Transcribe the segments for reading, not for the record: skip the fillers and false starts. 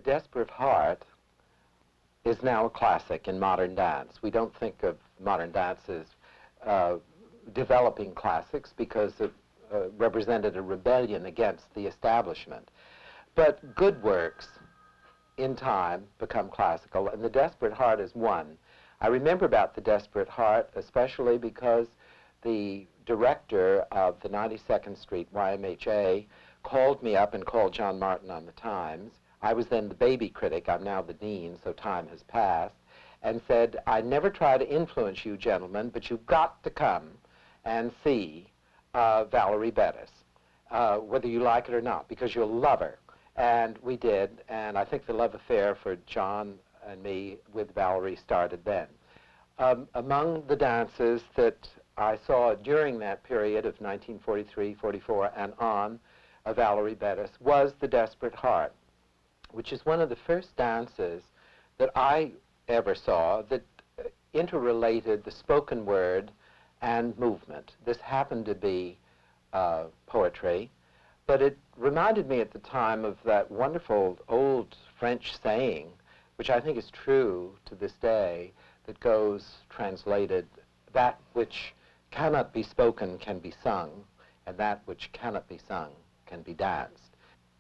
Desperate Heart is now a classic in modern dance. We don't think of modern dance as developing classics because it represented a rebellion against the establishment. But good works, in time, become classical, and the Desperate Heart is one. I remember about the Desperate Heart, especially because the director of the 92nd Street YMHA called me up and called John Martin on the Times. I was then the baby critic. I'm now the dean, so time has passed, and said, I never try to influence you gentlemen, but you've got to come and see Valerie Bettis, whether you like it or not, because you'll love her. And we did, and I think the love affair for John and me with Valerie started then. Among the dances that I saw during that period of 1943, 44, and on of Valerie Bettis was the Desperate Heart, which is one of the first dances that I ever saw that interrelated the spoken word and movement. This happened to be poetry, but it reminded me at the time of that wonderful old French saying, which I think is true to this day, that goes translated, that which cannot be spoken can be sung, and that which cannot be sung can be danced.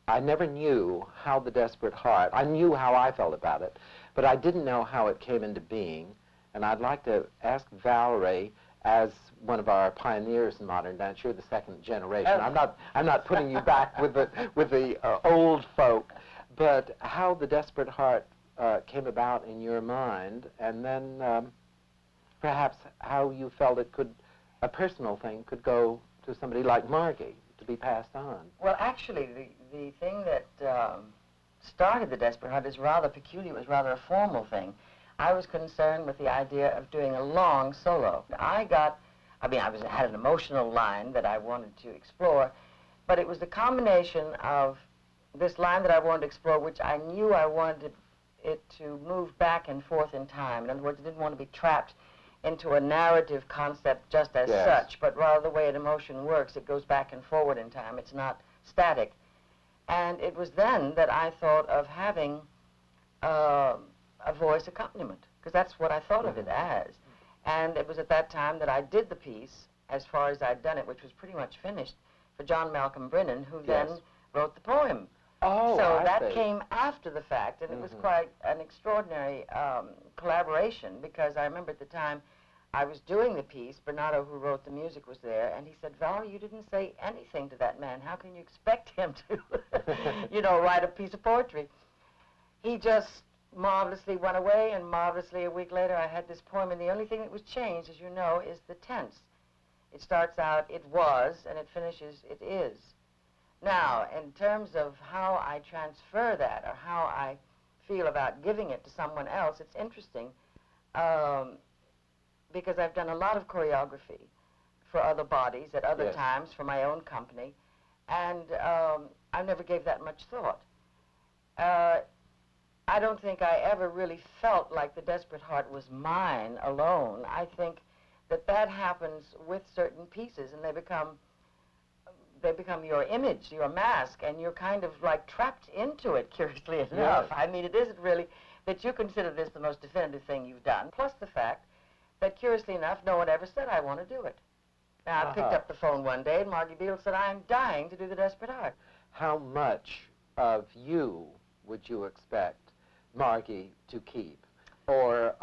I never knew how the Desperate Heart, I knew how I felt about it, but I didn't know how it came into being, and I'd like to ask Valerie, as one of our pioneers in modern dance, you're the second generation. I'm not putting you back with the old folk, but how the Desperate Heart came about in your mind, and then perhaps how you felt it could, a personal thing, could go to somebody like Margie to be passed on. Well, actually, the thing that started the Desperate Heart is rather peculiar. It was rather a formal thing. I was concerned with the idea of doing a long solo. I had an emotional line that I wanted to explore, but it was the combination of this line that I wanted to explore, which I knew I wanted it to move back and forth in time. In other words, I didn't want to be trapped into a narrative concept just as such, but rather the way an emotion works, it goes back and forward in time. It's not static. And it was then that I thought of having a voice accompaniment, because that's what I thought of it as. And it was at that time that I did the piece, as far as I'd done it, which was pretty much finished, for John Malcolm Brennan, who then wrote the poem. Oh, so I that see. came after the fact, and it was quite an extraordinary collaboration, because I remember at the time I was doing the piece, Bernardo, who wrote the music, was there, and he said, Valerie, you didn't say anything to that man. How can you expect him to, you know, write a piece of poetry? He just marvelously went away, and marvelously a week later I had this poem, and the only thing that was changed, as you know, is the tense. It starts out, it was, and it finishes, it is. Now, in terms of how I transfer that, or how I feel about giving it to someone else, it's interesting, because I've done a lot of choreography for other bodies at other times, for my own company, and I never gave that much thought. I don't think I ever really felt like the Desperate Heart was mine alone. I think that that happens with certain pieces, and they become your image, your mask, and you're kind of like trapped into it, curiously enough. I mean, it isn't really that you consider this the most definitive thing you've done, plus the fact that, curiously enough, no one ever said, I want to do it. Now, I picked up the phone one day, and Margie Beals said, I'm dying to do the Desperate Heart. How much of you would you expect Margie to keep? Or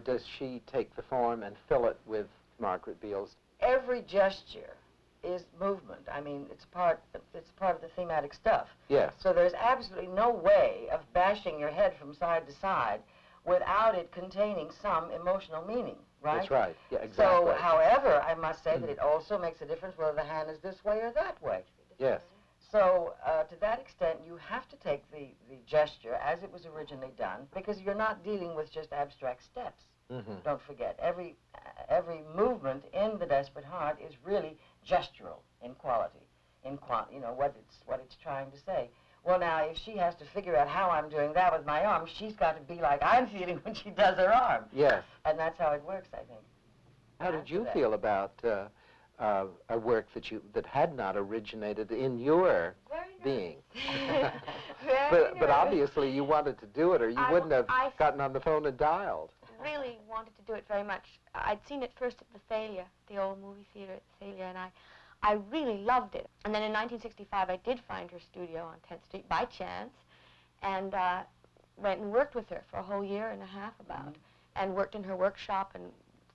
does she take the form and fill it with Margaret Beals? Every gesture is movement. I mean, it's part of the thematic stuff. Yes. So there's absolutely no way of bashing your head from side to side without it containing some emotional meaning, right? That's right. Yeah, exactly. So, however, I must say that it also makes a difference whether the hand is this way or that way. Yes. So, to that extent, you have to take the gesture as it was originally done, because you're not dealing with just abstract steps. Don't forget, every movement in the Desperate Heart is really gestural in quality, you know, what it's trying to say. Well, now, if she has to figure out how I'm doing that with my arm, she's got to be like I'm feeling when she does her arm. Yes. And that's how it works, I think. How did you feel about a work that had not originated in your Very being. nervous. But Very obviously you wanted to do it, or you wouldn't have I gotten on the phone and dialed. really wanted to do it very much. I'd seen it first at the Thalia, the old movie theater at Thalia, and I really loved it. And then in 1965, I did find her studio on 10th Street by chance, and went and worked with her for a whole year and a half about, and worked in her workshop, and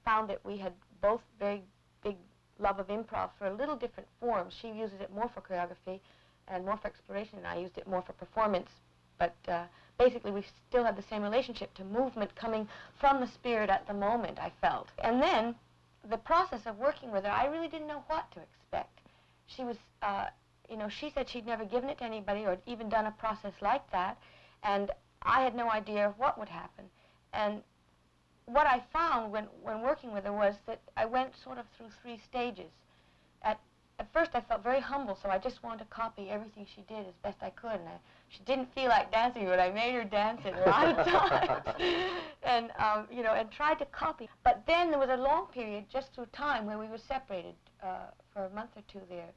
found that we had both very big love of improv for a little different forms. She uses it more for choreography and more for exploration, and I used it more for performance. But basically, we still had the same relationship to movement coming from the spirit at the moment, I felt. And then, the process of working with her, I really didn't know what to expect. She was, you know, she said she'd never given it to anybody or even done a process like that, and I had no idea of what would happen. And what I found when working with her was that I went sort of through 3 stages. At first, I felt very humble, so I just wanted to copy everything she did as best I could. And she didn't feel like dancing, but I made her dance it a lot of times, and you know, and tried to copy. But then there was a long period, just through time, where we were separated for a month or 2 there,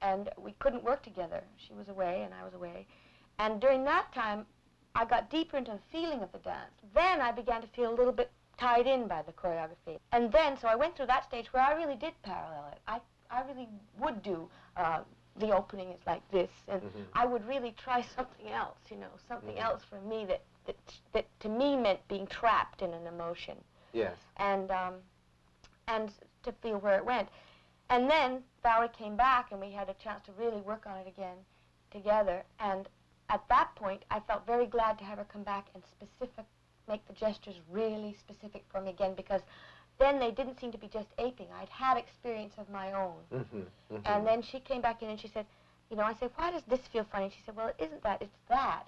and we couldn't work together. She was away, and I was away. And during that time, I got deeper into the feeling of the dance. Then I began to feel a little bit tied in by the choreography. And then, so I went through that stage where I really did parallel it. I really would do the opening is like this, and I would really try something else, you know, something else for me that to me meant being trapped in an emotion. Yes. And to feel where it went. And then Valerie came back, and we had a chance to really work on it again together. And at that point, I felt very glad to have her come back and make the gestures really specific for me again, because then they didn't seem to be just aping. I'd had experience of my own. And then she came back in and she said, you know, I said, why does this feel funny? She said, well, it isn't that, it's that,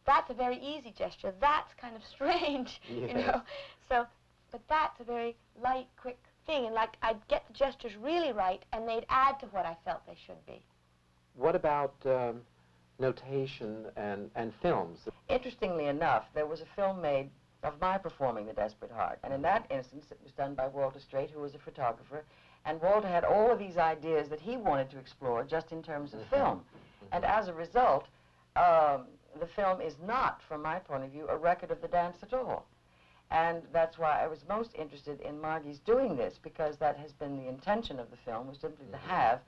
that's a very easy gesture. That's kind of strange, you know. So, but that's a very light, quick thing. And like, I'd get the gestures really right, and they'd add to what I felt they should be. What about notation and films? Interestingly enough, there was a film made of my performing The Desperate Heart, and in that instance it was done by Walter Straight, who was a photographer, and Walter had all of these ideas that he wanted to explore just in terms of film. And as a result, the film is not, from my point of view, a record of the dance at all. And that's why I was most interested in Margie's doing this, because that has been the intention of the film, was simply to have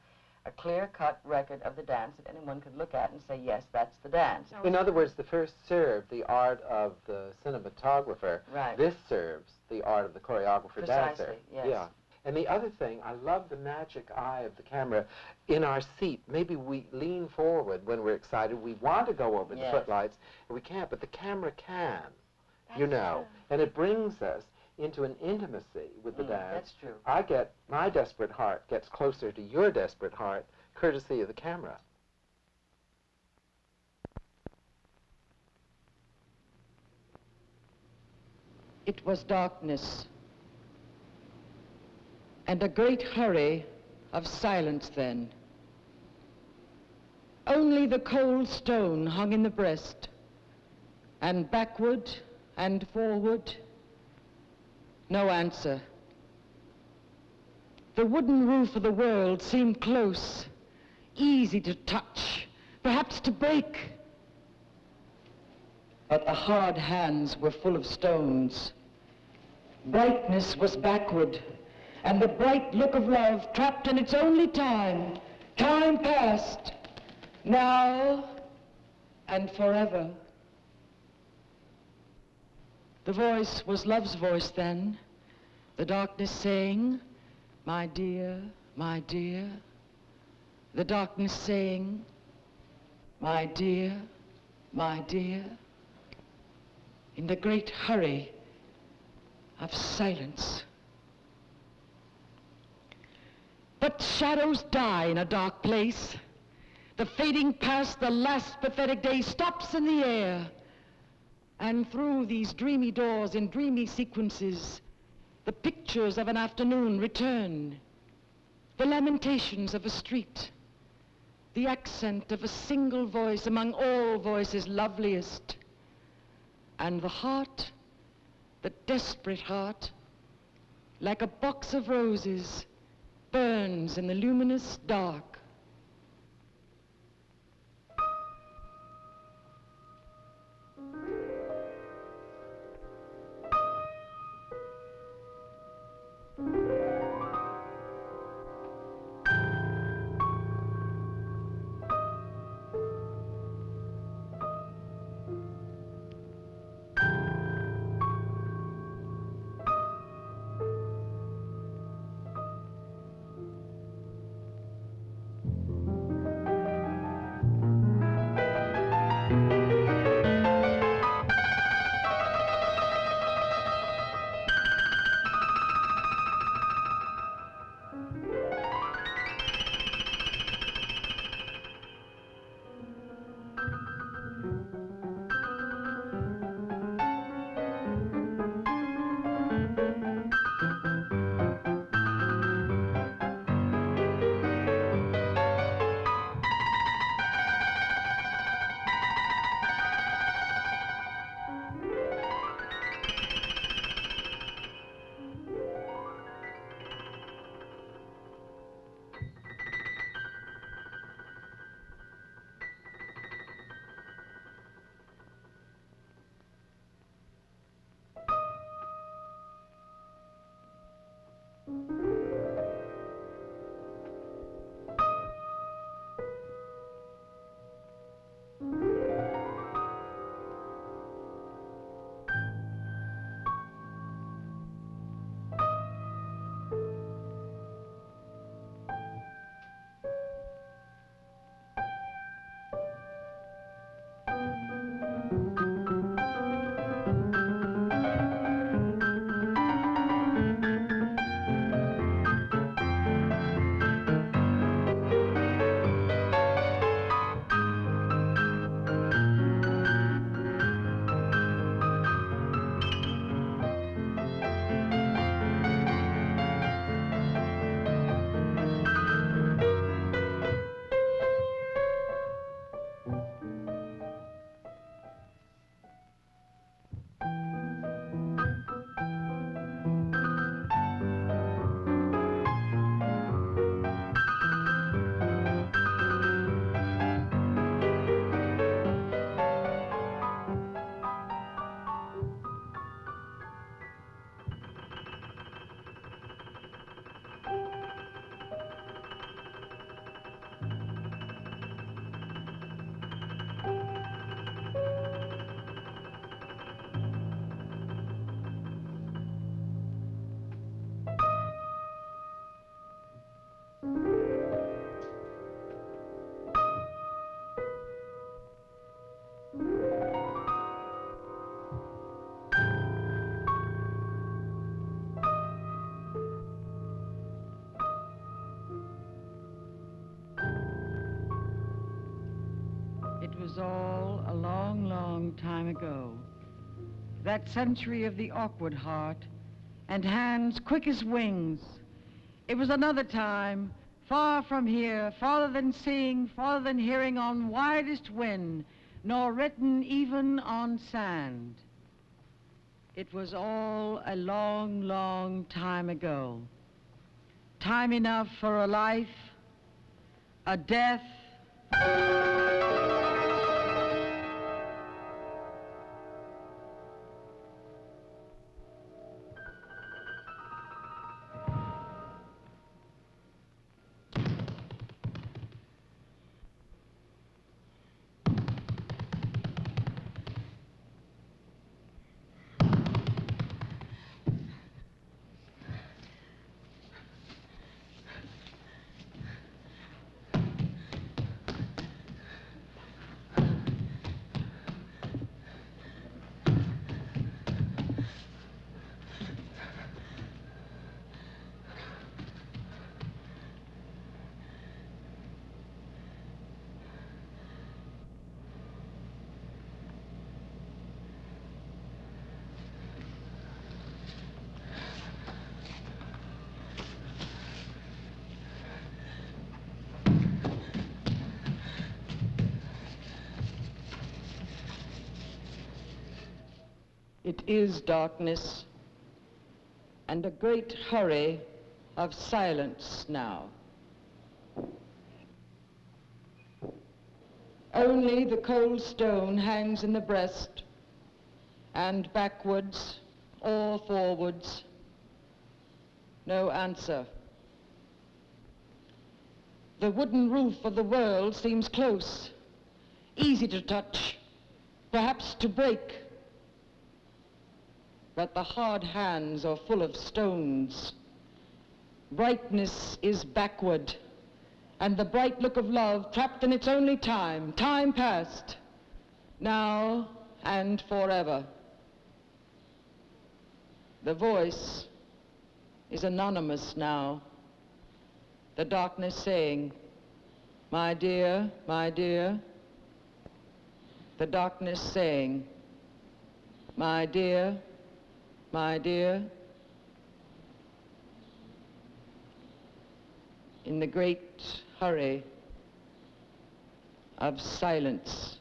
a clear-cut record of the dance that anyone could look at and say, yes, that's the dance. In other words, the first served the art of the cinematographer. Right. This serves the art of the choreographer dancer. Precisely, yes. Yeah. And the other thing, I love the magic eye of the camera in our seat. Maybe we lean forward when we're excited. We want to go over the footlights, and we can't, but the camera can, you know. And it brings us into an intimacy with the dance. That's true. My desperate heart gets closer to your desperate heart, courtesy of the camera. It was darkness, and a great hurry of silence then. Only the cold stone hung in the breast, and backward and forward, no answer. The wooden roof of the world seemed close, easy to touch, perhaps to break. But the hard hands were full of stones. Brightness was backward, and the bright look of love trapped in its only time. Time passed, now and forever. The voice was love's voice then, the darkness saying, my dear, my dear. The darkness saying, my dear, my dear. In the great hurry of silence. But shadows die in a dark place. The fading past, the last pathetic day stops in the air. And through these dreamy doors in dreamy sequences, the pictures of an afternoon return. The lamentations of a street. The accent of a single voice among all voices loveliest. And the heart, the desperate heart, like a box of roses, burns in the luminous dark. It was all a long, long time ago. That century of the awkward heart and hands quick as wings. It was another time, far from here, farther than seeing, farther than hearing on widest wind, nor written even on sand. It was all a long, long time ago. Time enough for a life, a death. It is darkness and a great hurry of silence now. Only the cold stone hangs in the breast, and backwards or forwards, no answer. The wooden roof of the world seems close, easy to touch, perhaps to break. But the hard hands are full of stones. Brightness is backward, and the bright look of love trapped in its only time, time past, now and forever. The voice is anonymous now. The darkness saying, my dear, my dear. The darkness saying, my dear, my dear. In the great hurry of silence.